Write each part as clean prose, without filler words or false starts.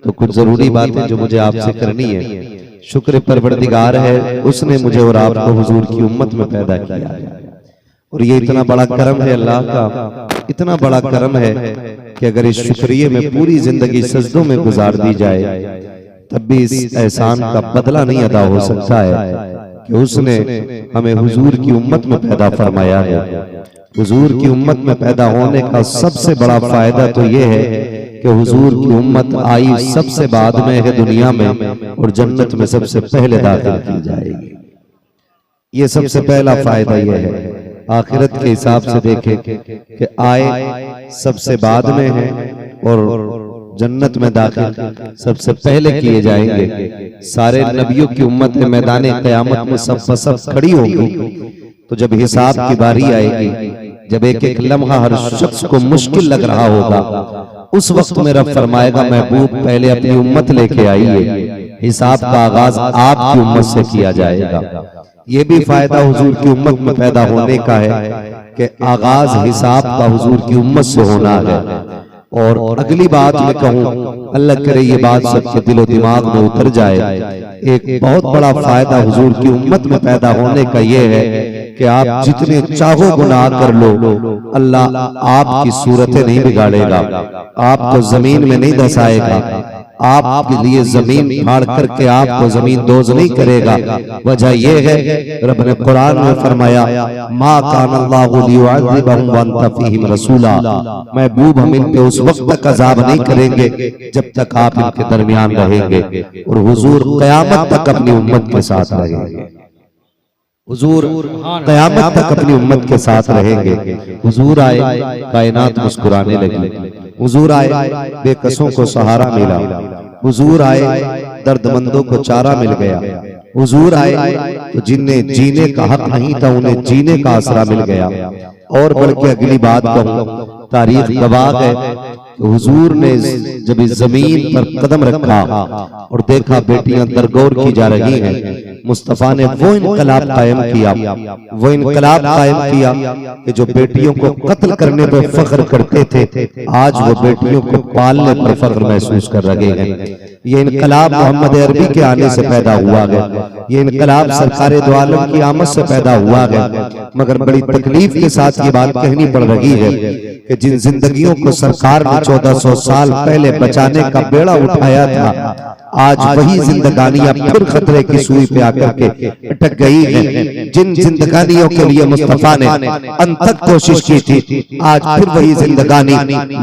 तो कुछ जरूरी बातें जो मुझे आपसे करनी है। शुक्र परवरदिगार है, उसने मुझे और आपको हुजूर की उम्मत में पैदा किया है। और ये इतना बड़ा करम है अल्लाह का, इतना बड़ा करम है कि अगर इस शुक्रिये में पूरी जिंदगी सजदों में गुजार दी जाए तब भी इस एहसान का बदला नहीं अदा हो सकता है कि उसने हमें हुजूर की उम्मत में पैदा फरमाया है। हुजूर की उम्मत में पैदा होने का सबसे बड़ा फायदा तो ये है कि हुजूर की उम्मत आई सबसे बाद में है दुनिया में, और जन्नत में सबसे पहले दाखिल की जाएगी। ये सबसे पहला फायदा ये है। आखिरत के हिसाब से देखें कि आए सबसे बाद में है और जन्नत में दाखिल सबसे पहले किए जाएंगे। सारे नबियों की उम्मत में मैदान क़यामत में सब सब खड़ी होगी। तो जब हिसाब की बारी आएगी, जब एक एक लम्हा हर शख्स को मुश्किल लग रहा होगा, उस वक्त मेरा फरमाएगा महबूब पहले अपनी उम्मत लेके आइए, हिसाब का आगाज आपकी उम्मत से किया जाएगा। ये भी फायदा हुजूर की उम्मत में पैदा होने का है कि आगाज हिसाब का हुजूर की उम्मत से होना है। और अगली बात मैं कहूँ, अल्लाह करे ये बात सबके दिलो दिमाग में उतर जाए, एक बहुत बड़ा फायदा हुजूर की उम्मत में पैदा होने का ये है कि आप जितने चाहो गुनाह कर लो, अल्लाह आपकी सूरतें नहीं बिगाड़ेगा, आपको जमीन में नहीं धसाएगा, आपके लिए जमीन फाड़ करके आपको जमीन दोज नहीं करेगा। वजह यह है, रब ने कुरान में फरमाया, मा कान अल्लाहु लियुअज़्ज़िबहुम व अंत फीहिम रसूला, महबूब हम इन पे उस वक्त तक अज़ाब नहीं करेंगे जब तक आप इनके दरमियान रहेंगे। और हुजूर क़यामत तक अपनी उम्मत के साथ रहेंगे। हुजूर क़यामत तक अपनी उम्मत के साथ रहेंगे। हुजूर आए, कायनात मुस्कुराने लगी। हुजूर आए, बेकसों को सहारा मिला। हुजूर आए, दर्दमंदों को चारा मिल गया। हुजूर आए तो जिन्हें जीने का हक नहीं था उन्हें जीने का आसरा मिल गया। और बल्कि अगली बात कहूं, तारीख गवाह है, तो हुजूर ने जब इस जमीन पर कदम रखा और देखा बेटियां दरगोर की जा रही हैं, मुस्तफा ने वो इनकलाब कायम किया, वो इनकलाब कायम किया कि जो बेटियों को कत्ल करने पर फख्र करते थे, आज वो बेटियों को पालने पर फख्र महसूस कर रहे हैं। ये इनकलाब मोहम्मद अरबी के आने से पैदा हुआ है, ये इनकलाब सरकारे दो आलम की आमद से पैदा हुआ है। मगर बड़ी तकलीफ के साथ ये बात कहनी पड़ रही है कि जिन जिंदगियों को सरकार ने 1400 साल पहले बचाने का बेड़ा उठाया था, आज वही जिंदगानियां फिर खतरे की सुई पे आकर के अटक गई हैं। जिन जिंदगानियों के लिए मुस्तफा ने अनथक कोशिश की थी, आज फिर वही जिंदगानी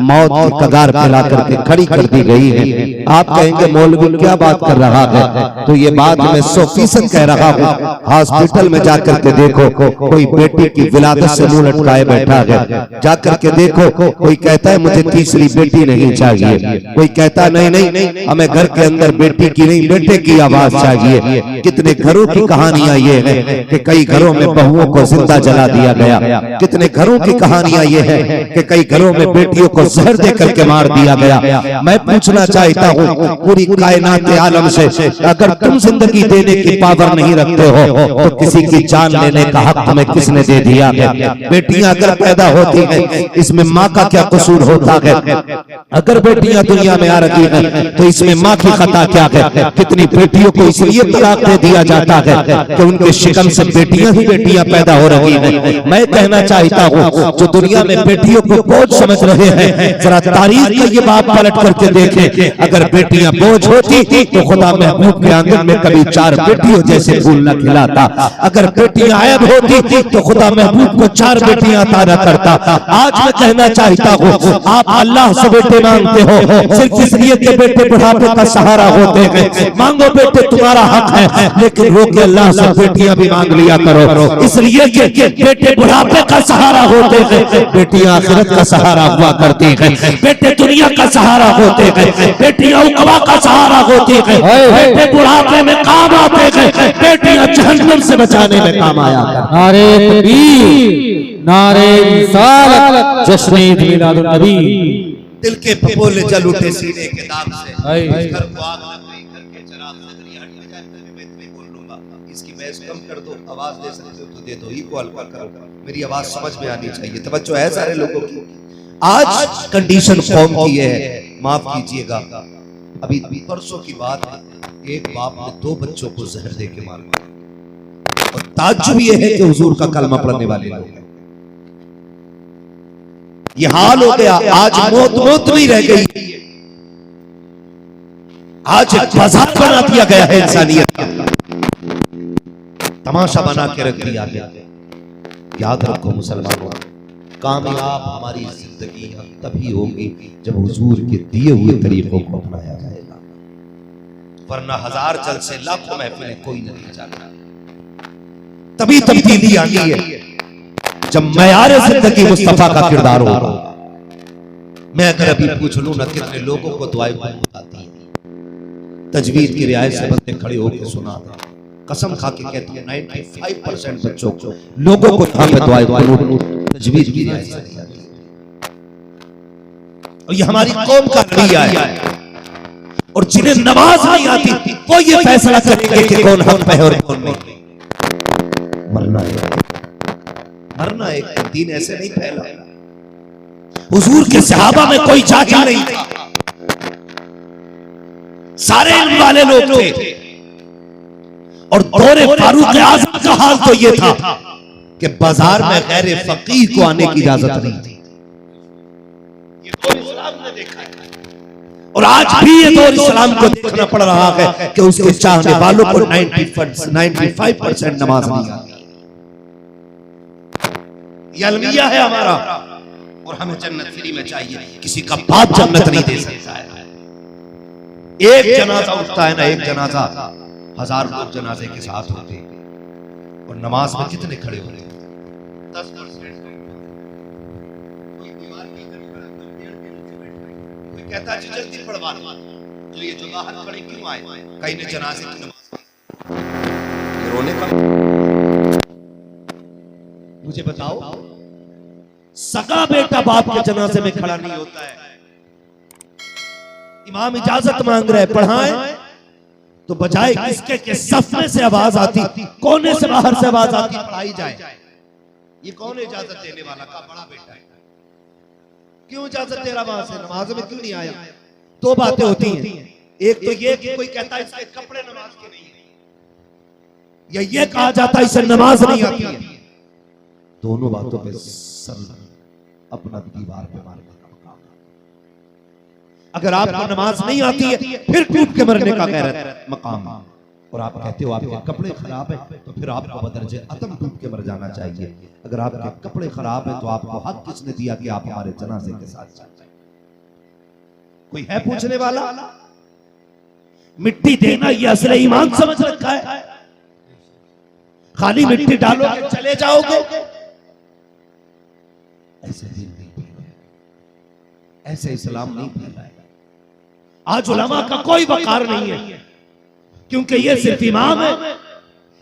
मौत की कगार पे ला करके खड़ी कर दी गई है। आप कहेंगे मौलवी क्या बात कर रहा है, तो ये बात मैं 100% कह रहा हूँ। हॉस्पिटल में जाकर के देखो, कोई बेटी की विलादत से मुंह लटकाए बैठा है। जाकर के देखो, कोई कहता है मुझे तीसरी बेटी नहीं चाहिए, कोई कहता नहीं नहीं हमें घर के अंदर बेटी की नहीं बेटे की आवाज चाहिए। कितने घरों की कहानियां ये है कि कई घरों में बहुओं को जिंदा जला दिया गया। कितने घरों की कहानियां ये है कि कई घरों में बेटियों को जहर दे करके मार दिया गया। मैं पूछना चाहता हूँ पूरी कायनात आलम से, अगर तुम जिंदगी देने की पावर नहीं रखते हो तो किसी की जान लेने का हक तुम्हें किसने दे दिया है? बेटियां अगर पैदा होती हैं, इसमें माँ का क्या कसूर होता है? अगर बेटियां दुनिया में आ रही हैं तो इसमें माँ की खता क्या है? कितनी बेटियों को इसलिए तलाक दे दिया जाता है कि उनके शिकम से बेटियां ही बेटियां पैदा हो रही हैं। मैं कहना चाहता हूँ जो दुनिया में बेटियों को बोझ समझ रहे हैं, जरा तारीख का ये बात पलट करके देखें। अगर बेटियां बोझ होती तो खुदा महबूब के आंगन में कभी 4 बेटियों जैसे फूल न खिलाता। अगर बेटियां आयब होती तो खुदा महबूब को 4 बेटियां अता न करता। आज मैं कहना चाहता हूँ, आप अल्लाह से बेटे मांगते हो सिर्फ इसलिए कि बेटे बुढ़ापे का सहारा होते हैं। मांगो बेटे, तुम्हारा हक है, लेकिन रोके अल्लाह से बेटियां भी मांग लिया करो, इसलिए कि बेटे बुढ़ापे का सहारा होते हैं, बेटियां आखिरत का सहारा हुआ करती हैं। बेटे दुनिया का सहारा होते हैं, बेटियां उकवा का सहारा होती हैं। बेटे बुढ़ापे में काम आते हैं, बेटियां जहन्नम से बचाने में काम आया। नारे तकबीर, नारे रिसालत, जश्न मिलादुन नबी। दिल के फफोले जल उठे सीने के दाग से, घर को आग लग गई, घर के चिराग से तेरी हट न जाए, मैं तुम्हें बोल लूंगा। इसकी बहस कम कर दो, आवाज दे सकते हो तो दे दो, इको हल्का करो, मेरी आवाज समझ में आनी चाहिए। तवज्जो है सारे लोगों की। आज कंडीशन कौम की है, माफ कीजिएगा, अभी परसों की बात है, एक बाप ने 2 बच्चों को जहर दे के मार दिया। और ताज्जुब ये है कि हुजूर का कलमा पढ़ने वाले लोग हैं। ये हाल हो गया, आज मौत नहीं रह गई, आज एक बाजार बना दिया गया है इंसानियत का, तमाशा बना के रख दिया गया। याद रखो मुसलमानों, कामयाब हमारी जिंदगी हम तभी होगी जब हुजूर के दिए हुए तरीकों को अपनाया जाएगा, वरना 1000 जलसे लाखों महफिलें कोई नहीं जाता। तभी तब्दीली आनी है जब मयार जिंदगी मुस्तफा का किरदार होगा। मैं अगर अभी पूछ लूं ना कितने लोगों को दुआएं आती है, तजवीज की रियायत से बंदे खड़े होकर सुना था, कसम खा के कहती है 95% बच्चों को लोगों को यहाँ पे दुआएं तजवीज की रियायत से नहीं आती। और ये हमारी कौम का रवैया है। और जिन्हें नमाज नहीं आती वो ये फैसला करेंगे कि कौन हक पे है और कौन नहीं। मरना एक दिन ऐसे नहीं फैला। हुजूर के सहाबा में कोई जाहिल नहीं था, सारे इल्म वाले लोग थे। और दौरे फारूक आज़म का हाल तो ये था कि बाजार में गैर फकीह को आने की इजाजत नहीं थी। ये दौर इस्लाम ने देखा है। और आज भी ये दौर इस्लाम को देखना पड़ रहा है कि उसके चाहने वालों को 95% नमाज नहीं आती। ये अलमिया है हमारा, और हमें जन्नत फ्री में चाहिए। किसी का बाप जन्नत नहीं दे सकता है। एक जनाजा उठता है ना, एक जनाजा 1000 लोग जनाजे के साथ होते, और नमाज में कितने खड़े हो रहे हैं? 10%। कोई बीमार की कोई कहता है जल्दी पढ़वा लो, तो ये जो बाहर खड़े क्यों आए? कहीं ने जनाजे की नमाज रोने का। मुझे बताओ, सगा बेटा बाप के जनाजे में खड़ा नहीं होता है। इमाम इजाजत मांग रहे पढ़ाएं, तो बजाय इसके के सफ में से आवाज आती, कोने से बाहर से आवाज आती, पढ़ाई जाए। ये कौन इजाजत देने वाला? का बड़ा बेटा है। क्यों इजाजत दे रहा वहां से? नमाज में क्यों नहीं आया? 2 बातें होती हैं। एक तो ये कि कोई कहता है इसके कपड़े नमाज के नहीं है, या ये कहा जाता है इसे नमाज नहीं आती है। दोनों बातों पे सर अपना दीवार पे मारने का मकाम। अगर आपको नमाज नहीं आती है फिर टूट के मरने का गैरत मकाम। और आप कहते हो आपके कपड़े खराब है, तो फिर आपको बदरजे अदम टूट के मर जाना चाहिए। अगर आपके कपड़े खराब है तो आपको हक किसने दिया कि आप हमारे जनाजे के साथ जाए? कोई है पूछने वाला? मिट्टी देना ये असले ईमान समझ रखा है। खाली मिट्टी डालोगे चले जाओगे, ऐसे दिन नहीं फैलाएगा, ऐसे इस्लाम नहीं फैलाएगा। आज उलमा का कोई वकार नहीं है, क्योंकि ये सिर्फ इमाम है,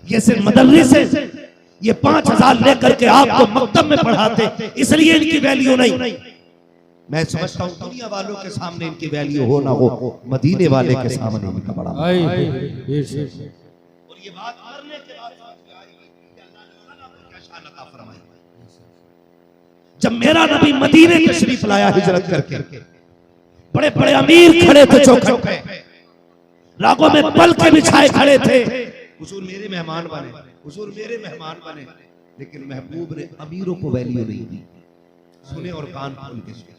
ये सिर्फ मदरस है। ये 5000 लेकर के आपको मकतब में पढ़ाते, इसलिए इनकी वैल्यू नहीं। मैं समझता हूं दुनिया वालों के सामने इनकी वैल्यू हो ना हो, मदीने वाले के सामने इनका बड़ा। और ये बात करने के बाद जब मेरा नबी मदीने तशरीफ लाया हिजरत करके, बड़े बड़े अमीर खड़े थे चौखट पे, रागों में पल के बिछाए खड़े थे। हुजूर मेरे मेहमान बने, हुजूर मेरे मेहमान बने, लेकिन महबूब ने अमीरों को वैल्यू नहीं दी। सुने और कान खोल के सुने।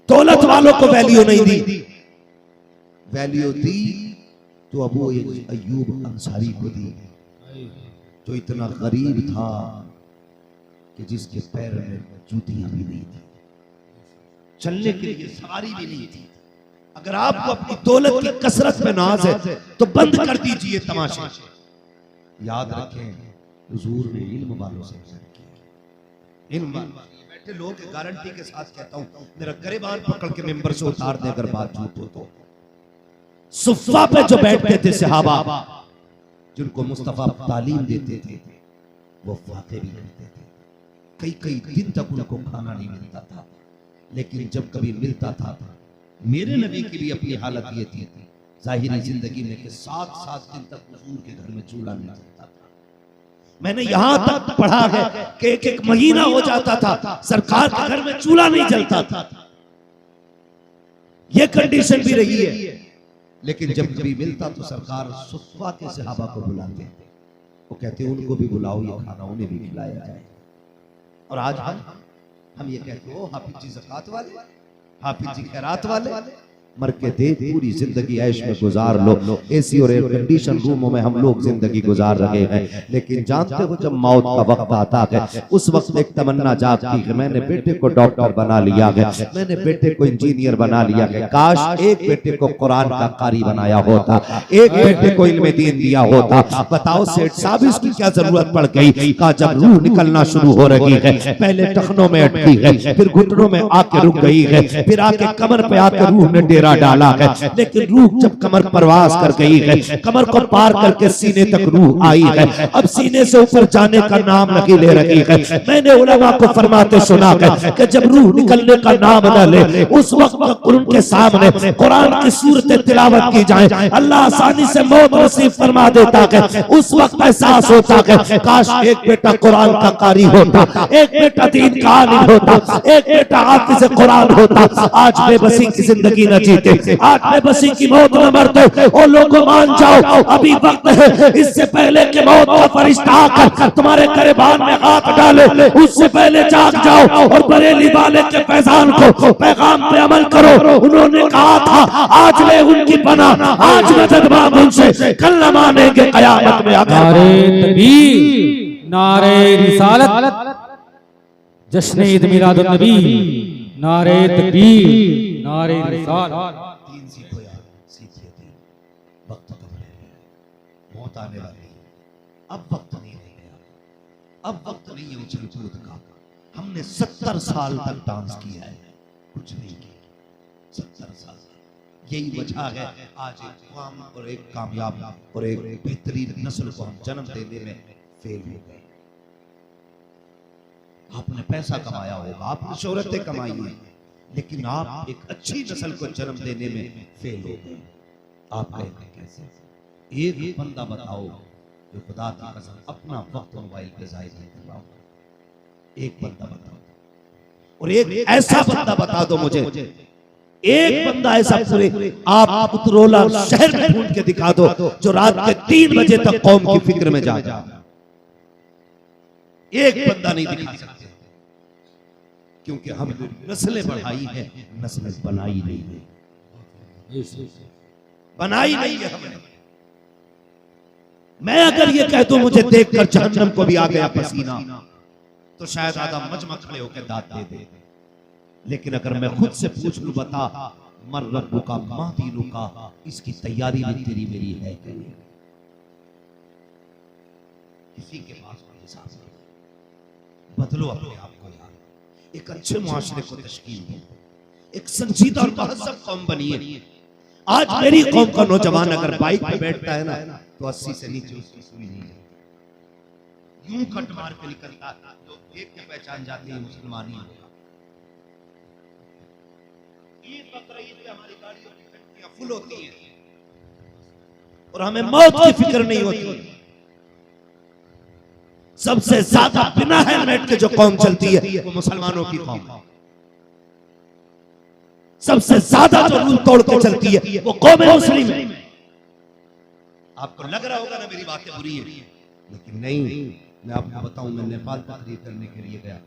दौलत वालों को वैल्यू नहीं दी, वैल्यू दी तो अबू अय्यूब अंसारी को दी, जो इतना गरीब था कि जिसके पैर में जूतियां भी नहीं थी, चलने के लिए सवारी भी नहीं थी। अगर आपको अपनी दौलत की कसरत पे नाज है तो बंद कर दीजिए तमाशे। याद रखें, हुजूर ने इल्म वालों से किया। इल्म बैठे लोग गारंटी के साथ कहता हूं, मेरा गरेबान पकड़ के मेंबर से उतार दे अगर बात झूठ हो तो। सुफ़ा पे जो बैठते थे सहाबा, जिनको मुस्तफा तालीम देते थे, वो वाक़े भी करते थे। कई कई दिन तक उनको खाना नहीं मिलता था, लेकिन जब कभी मिलता था, मेरे नबी की भी अपनी हालत ये थी जाहिरी जिंदगी में कि 7-7 दिन तक हुजूर के घर में चूल्हा नहीं जलता था। मैंने यहां तक पढ़ा है कि 1-1 महीना हो जाता था सरकार के घर में चूल्हा नहीं जलता था। ये कंडीशन भी रही है। लेकिन जब भी मिलता तो सरकार सुफा के सहाबा को बुलाते, वो कहते उनको भी बुलाओ, ये खाना उन्हें भी खिलाया जाए। और आज हम ये कहते हो हाफिज जी ज़कात वाले, हाफिज जी खैरात वाले, मर के दे पूरी जिंदगी ऐश में गुजार लो। एसी और एयर कंडीशन रूमों में हम लोग जिंदगी गुजार रहे हैं, लेकिन जानते हो जब मौत का वक्त आता है उस वक्त एक तमन्ना जागती है, मैंने बेटे को डॉक्टर बना लिया है, मैंने बेटे को इंजीनियर बना लिया है, काश एक बेटे को कुरान का कारी बनाया होता, एक बेटे को इल्म दीन दिया होता। बताओ सेठ साहब इसकी क्या जरूरत पड़ गई? कहा जब रूह निकलना शुरू हो रही है, पहले टखनों में अटकी है, फिर घुटनों में आके रुक गई है, फिर आके कमर पे आके रूह ने डेरा डाला है, लेकिन रूह जब कमर परवास कर गई है, कमर को पार करके सीने तक रूह आई है, अब सीने से ऊपर जाने का नाम नहीं ले रही है। मैंने उलमा को फरमाते सुना है कि जब रूह निकलने का नाम न ले उस वक्त उनके सामने कुरान की सूरतें तिलावत की जाए, अल्लाह आसानी से मौत नसीब फरमा देता है। उस वक्त एहसास होता है काश एक बेटा कुरान का कारी होता, एक बेटा दीन का आलिम होता, एक बेटा हाफिज कुरान होता। आज बेबसी की जिंदगी न जीते, आज बेबसी की मौत न मरते। ओ लोगों मान जाओ अभी वक्त है, इससे पहले कि मौत का फरिश्ता आकर तुम्हारे गिरबान में हाथ डाले उससे पहले जाग जाओ और बरेली वाले के फैजान को पैगाम पे अमल करो। उन्होंने कहा था आज ले उनकी पना, आज मदद मांग उनसे, कल न मानेंगे कयामत में। नारे तकबीर, नारे रिसालत, जश्न ईद मिलादुन नबी, नारे तकबीर, नारे रिसालत। तीन सीखो यार, सीखिए तीन। वक्त कब है, मौत आने वाली है, अब वक्त नहीं रह गया, अब वक्त नहीं है उछल कूद का। हमने 70 साल तक डांस किया है, कुछ नहीं किया, 70 साल। यही वजह है आज एक काम और एक कामयाब और एक बेहतरीन नस्ल को हम जन्म देने में फेल हो गए। आपने पैसा कमाया होगा, आपने शोहरतें कमाई है, लेकिन आप एक अच्छी नस्ल को जन्म देने में फेल हो गए। आप कहेंगे कैसे? एक बंदा बताओ जो खुदा की कसम अपना वक्त मोबाइल पे जाहिर नहीं कर रहा होगा, एक बंदा बताओ, और एक ऐसा बंदा बता दो मुझे, एक बंदा ऐसा पूरे आप उतरोला शहर में ढूंढ के दिखा दो जो रात के 3 बजे तक कौम की फिक्र में जागा। एक बंदा नहीं दिखा सकते, क्योंकि हमने नस्लें बढ़ाई है, नस्लें बनाई नहीं है, बनाई नहीं है हमने। मैं अगर ये कह दूं मुझे देखकर जहन्नम को भी आ गया पसीना, तो शायद आदम मजमा खड़े होकर दाद दे दे। लेकिन अगर मैं खुद से पूछ लूं बता मर रब्बु का मां दीनु का, इसकी तैयारी भी तेरी मेरी है कि नहीं? किसी के पास कोई हिसाब नहीं। बदलो अपने आप को यार, एक अच्छे मुआशरे को तश्कील दो, एक संजीदा और महज़ब कौम बनिए। आज मेरी कौम का नौजवान अगर बाइक पे बैठता है ना तो 80 से नीचे उसकी सुई नहीं जाती, यूं कट मार के निकलता, तो देख के पहचान जाती है मुसलमानी होगा। ईद बकरीद पे हमारी गाड़ियों की फैक्ट्रियां फुल होती हैं और हमें मौत की फिक्र नहीं होती। सबसे ज्यादा बिना हेलमेट के जो कौम चलती है वो मुसलमानों की कौम। सबसे ज्यादा जो रूल तोड़ के चलती है वो कौम मुस्लिम है। आपको लग रहा होगा ना मेरी बातें बुरी है, लेकिन नहीं। मैं आपको बताऊं, मैं नेपाल तकरीर करने के लिए गया,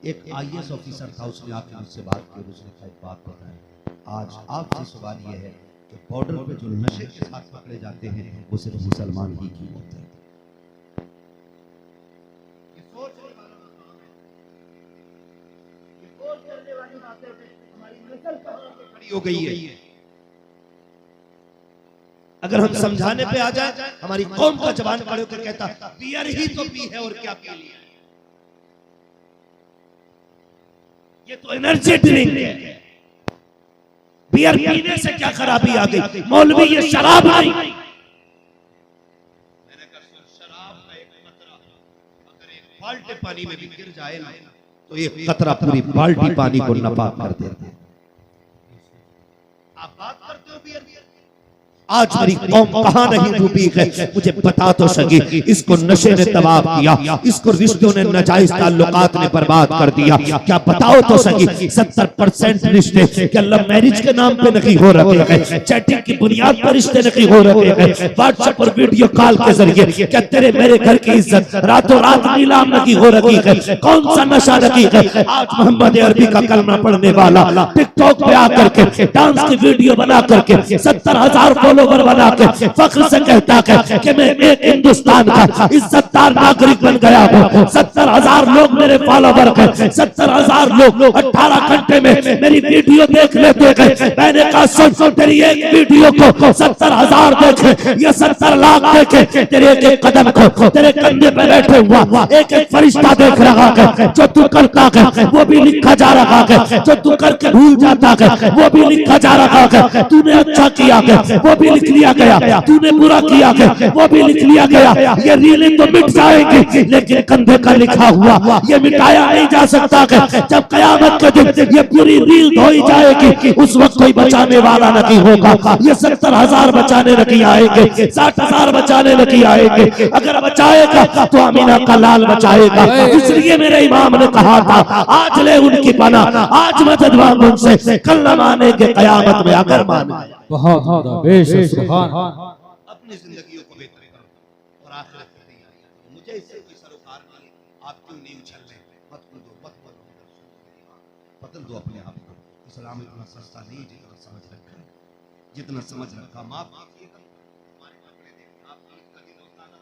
एक IAS ऑफिसर था, उसने आके मुझसे बात की और उसने कहा एक बात बताएं, आज आपसे सवाल यह है कि बॉर्डर पे जो नशे के साथ पकड़े जाते हैं वो सिर्फ मुसलमान ही की होते हैं। खड़ी हो गई है। अगर हम समझाने पे आ जाए, हमारी कौम का जवान खड़े होकर कहता बियर ही तो पी है और क्या पी लिया, ये तो एनर्जी ड्रिंक है, बियर पीने से क्या खराबी आ गई? मौलवी ये शराब नहीं। मैंने कहा शराब का एक कतरा अगर एक बाल्टी पानी में भी गिर जाए ना तो एक कतरा पूरी बाल्टी पानी को नापाक कर देता है। आप बात करते हो बियर, आज मेरी कौम कहां नहीं डूबी है, मुझे बता तो सकी। इसको नशे ने तबाह किया, इसको रिश्तों ने, नाजायज ताल्लुकात ने बर्बाद कर दिया। क्या बताओ तो सकी 70% रिश्ते क्या लव मैरिज के नाम पे नहीं हो रखे हैं, चैटिंग की बुनियाद पर रिश्ते नहीं हो रखे हैं, व्हाट्सएप और वीडियो कॉल के जरिए क्या तेरे मेरे घर की इज्जत रातों रात नीलाम नहीं हो रखी है। कौन सा नशा रखी है? आज मोहम्मद अरबी का कलमा पढ़ने वाला टिकटॉक पे आकर के डांस की वीडियो बना करके 70,000 फॉलोवर बना के फख्र से कहता है कि मैं एक हिंदुस्तान का इज्जतदार नागरिक बन गया हूँ। 70,000 लोग मेरे फॉलोवर हैं, 70,000 लोग 18 घंटे में मेरी वीडियो देख लेते हैं। मैंने कहा सुन, तेरी एक वीडियो को 70,000 देखे या 70 लाख देखे, तेरे एक कदम को तेरे कंधे पे बैठे हुआ एक एक फरिश्ता देख रहा है। जो तू करता है वो भी लिखा जा रहा है, जो तू करके भूल जाता है वो भी लिखा जा रहा है। तूने अच्छा किया है वो भी लिख लिया गया, तूने बुरा किया है वो भी लिख लिया गया। ये रीलें तो मिट जाएंगी लेकिन कंधे का लिखा हुआ ये मिटाया नहीं जा सकता है। जब कयामत के दिन ये पूरी रील धोई जाएगी उस वक्त कोई बचाने वाला नहीं होगा। ये 70,000 बचाने नहीं आएंगे, 60,000 बचाने नहीं आएंगे। अगर बचाएगा तो अमीना का लाल बचाएगा। इसलिए मेरे इमाम ने कहा था आज ले उनकी पना, आज मदद मांग उनसे, कल न मानेंगे कयामत में अगर माने। बहुत बेशक सुभान। अपनी जिंदगियों को बेहतर करो और आखिरत की तैयारी करो। मुझे इससे कोई सरोकार नहीं है, आप क्यों नहीं उछल रहे? मत कूदो, मत मरो, बदल दो अपने आप को। इस्लाम इतना सस्ता नहीं जितना समझ रखा है, जितना समझ रखा। माफ कीजिएगा, हमारे कपड़े देखिए, आप ईद का दिन होता ना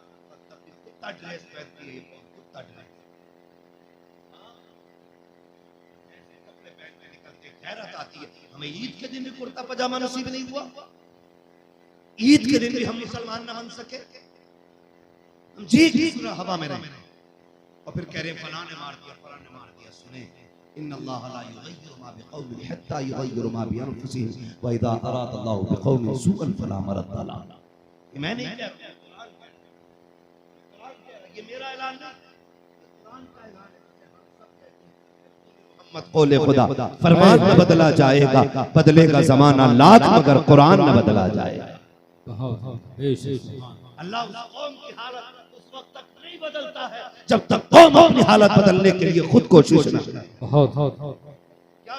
तब कुत्ता ड्रेस पहनती है, कुत्ता ड्रेस, ऐसे कपड़े पहन के निकलते, गैरत आती है। हमें ईद के दिन भी कुर्ता पजामा नसीब नहीं हुआ, ईद के दिन भी हम मुसलमान न बन सके। हम जी हवा में रहे और फिर कह रहे फलां ने मार दिया, फलां ने मार दिया। सुने, इन्नल्लाह ला युगय्यिरु मा बिक़ौमिन हत्ता युगय्यिरु मा बिअनफुसिहिम व इज़ा अरादल्लाहु बिक़ौमिन सूअन फला मरद्द लहु। ये मैं नहीं कह रहा, कुरान कह रहा है, ये मेरा ऐलान नहीं, कुरान का ऐलान है। मोहम्मद कौले खुदा, फरमान न बदला जाएगा, बदलेगा जमाना लाख मगर कुरान न बदला जाएगा। अल्लाह उस कौम की हालत उस वक्त तक नहीं बदलता है जब तक कौम अपनी हालत बदलने के लिए खुद कोशिश न करे। क्या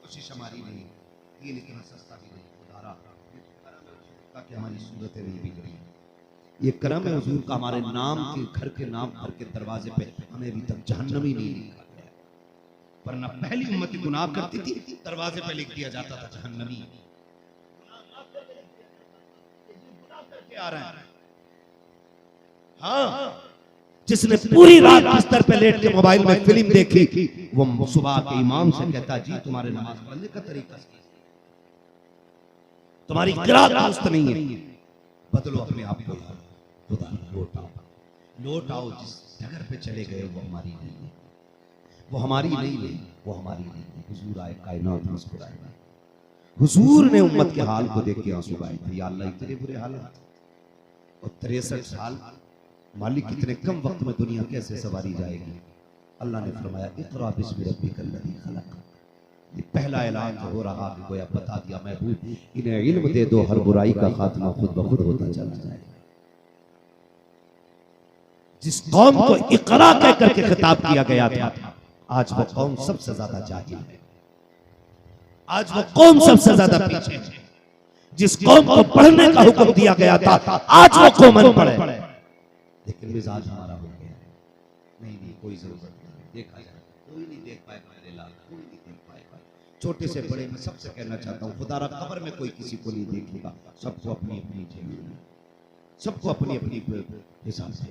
कोशिश हमारी नहीं, दीन इतना सस्ता भी नहीं, खुदारा ताकि हमारी सूरतें नहीं बिगड़ी। ये करम है हुजूर का, हमारे नाम के घर के नाम घर के दरवाजे पे हमें अभी तक जहन्नमी नहीं लिखा गया, वरना पहली उम्मत गुनाह करती थी, दरवाजे पे लिख दिया जाता था जहन्नमी। आ रहा है हाँ, जिसने पूरी रात बिस्तर पे लेट के मोबाइल में फिल्म देखी वो सुबह के इमाम से कहता जी तुम्हारे नमाज पढ़ने का तरीका तुम्हारी किरात दुरुस्त नहीं है, बदलो अपने आप को, खुदा लौट आओ। जिस जगह पे चले गए वो हमारी नहीं है, वो हमारी नहीं है, वो हमारी नहीं है। हुजूर आए, कायनात मुस्कुराए, हुजूर ने उम्मत के हाल को देख के आंसू बहाए थे। या अल्लाह इतने बुरे हालात और 63 साल मालिक कितने कम वक्त में दुनिया कैसे सवारी जाएगी। अल्लाह ने फरमाया इक़रा बिस्मि रब्बिकल लज़ी खलक़। ये पहला ऐलान जो हो रहा है गोया बता दिया महबूब इन्हें इल्म दे दो, हर बुराई का खात्मा खुद ब खुद होता चला जाएगा। जिस कौम को इक़रा कह करके खिताब किया गया था आज वो कौम सबसे ज्यादा जाहिल है, आज वो कौम सबसे ज्यादा पीछे है। जिस कौम को पढ़ने का हुक्म दिया गया था आज वो कौम अनपढ़ है। लेकिन मिजाज हमारा हो गया नहीं कोई जरूरत नहीं, देखा जाए कोई नहीं देख पाएगा मेरे लाल, कोई नहीं देख पाएगा। छोटे से बड़े मैं सबसे कहना चाहता हूँ खुदारा कब्र में कोई किसी को नहीं देखेगा, सबको अपनी अपनी जेब, सबको अपनी अपनी हिसाब से,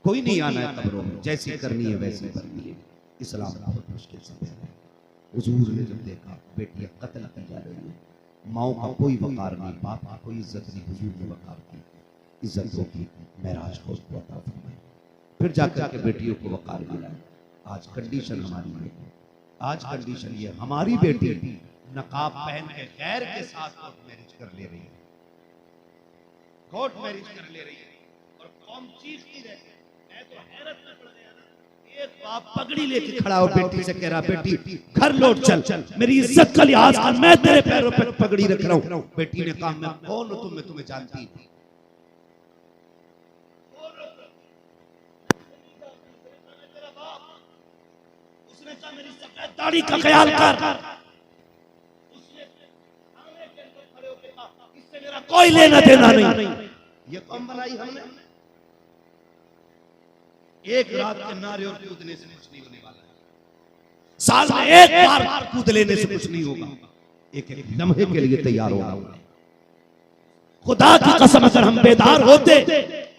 कोई नहीं आना है कब्रों में, जैसी करनी है वैसी करनी है। इस्लाम बहुत मुश्किल से है। हुजूर ने जब देखा बेटियां कत्ल की जा रही है, माओ का कोई वकार नहीं, बाप की कोई इज्जत नहीं, हुजूर ने वकार की, इज्जत होगी महराज को उसको अता फरमाए, फिर जाकर के बेटियों को वकार मिला। आज कंडीशन हमारी है, आज कंडीशन ये हमारी बेटी नकाब पहन के गैर के साथ कोर्ट मैरिज कर ले रही है, कोर्ट मैरिज कर ले रही है और कौम चीखती रहती है। मैं तो हैरत में पड़ गया ना, एक बाप पगड़ी लेके खड़ा हो बेटी से कह रहा बेटी घर लौट चल, मेरी इज्जत का लिहाज कर, मैं तेरे पैरों पे पगड़ी रख रहा हूं। बेटी ने कहा मैं कौन हूं मैं तुम्हें जानती नहीं। उसने कहा मेरी सफेद दाढ़ी का ख्याल कर। इससे मेरा कोई लेना देना नहीं। ये कौन बनाई हमने? एक रात के नारे और कूदने से कुछ नहीं होने वाला है। साल में एक बार कूद लेने से कुछ नहीं होगा। एक एक लम्हे के लिए तैयार होगा। खुदा की कसम अगर हम बेदार होते,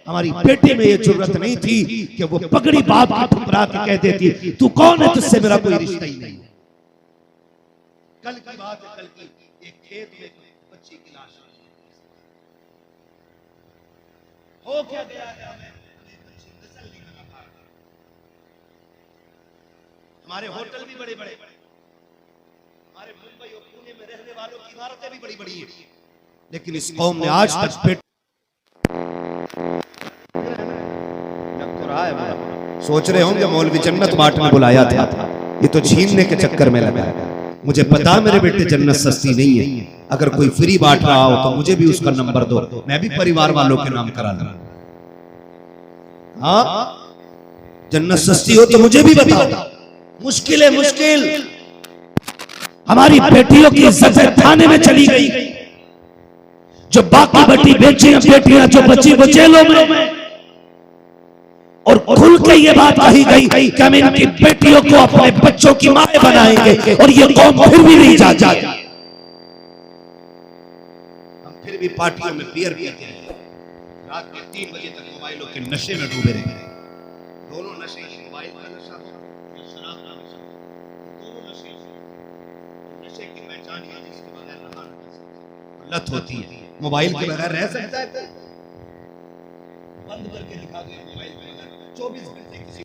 हमारी बेटी में ये जरूरत नहीं थी कि वो पगड़ी बाप की ठुकरा के कह देती तू कौन है, तुझसे मेरा कोई रिश्ता ही नहीं। कल की बात है, कल की एक खेत में बच्ची की लाश हो क्या गया है हमें। हमारे होटल भी बड़े बड़े, हमारे मुंबई और पुणे में रहने वालों की इमारतें भी बड़ी बड़ी हैं, लेकिन इस कौम ने आज तक पेट तो रहा है। सोच रहे होंगे मौलवी जन्नत बांटने बुलाया था, ये तो छीनने के चक्कर में लगा है। मुझे पता मेरे बेटे जन्नत सस्ती नहीं है। अगर कोई फ्री बांट रहा हो तो मुझे भी उसका नंबर दो, मैं भी परिवार वालों के नाम करा लूं। हाँ, जन्नत सस्ती हो तो मुझे भी बताओ। मुश्किल है, मुश्किल। हमारी बेटियों की इज्जत थाने में चली गई। जो बाकी बेटी बेटियां जो बची वो जेलों में, और खुल के ये बात कही गई कि हम इनकी बेटियों को अपने बच्चों की मां बनाएंगे, और ये कौम फिर भी नहीं जाती। हम फिर भी पार्टियों में बियर पीते हैं, रात के 3 बजे तक मोबाइलों के नशे में डूबे रहते हैं। दोनों नशे, मोबाइल का नशा, शराब का नशा, दोनों नशे। नशे की पहचान ये जिसके बगैर रहा नहीं सकता। लत होती है। मोबाइल के बगैर रह सकता है? बंद करके दिखा दे मोबाइल के बगैर 24 घंटे किसी